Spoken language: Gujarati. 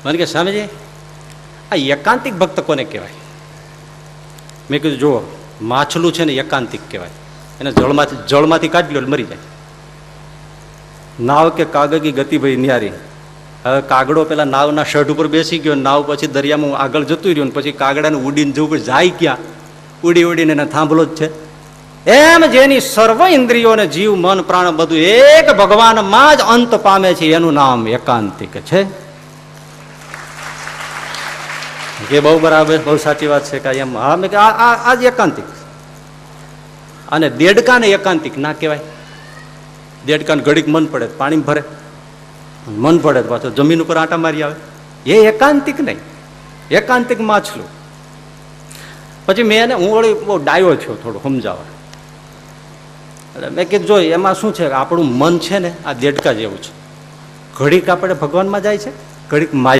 મને કે સ્વામીજી આ એકાંતિક ભક્ત કોને કહેવાય? મેં કીધું જુઓ, માછલું છે ને એકાંતિક કહેવાય, એને જળમાંથી કાઢી લો મરી જાય. નાવ કે કાગળની ગતિ ભાઈ ન્યારી. હવે કાગડો પેલા નાવના શઢ ઉપર બેસી ગયો, નાવ પછી દરિયામાં આગળ જતું રહ્યું, પછી કાગડાને ઉડીને જવું જાય ક્યાં? ઉડી ઉડીને એને થાંભલો જ છે. એમ જેની સર્વ ઇન્દ્રિયોને જીવ મન પ્રાણ બધું એક ભગવાનમાં જ અંત પામે છે, એનું નામ એકાંતિક છે. કે બહુ બરાબર, બહુ સાચી વાત છે. કે એમ હા, મેં કે આ જ એકાંતિક. અને દેડકાને એકાંતિક ના કહેવાય. દેડકાને ઘડીક મન પડે પાણી ભરે, મન પડે પાછો જમીન ઉપર આંટા મારી આવે, એ એકાંતિક નહીં, એકાંતિક માછલું. પછી મેં એને, હું વળી બહુ ડાયો છું, થોડું સમજાવવા. એટલે મેં કીધું જો એમાં શું છે, આપણું મન છે ને આ દેડકા જેવું છે. ઘડીક આપણે ભગવાનમાં જાય છે, ઘડીક માય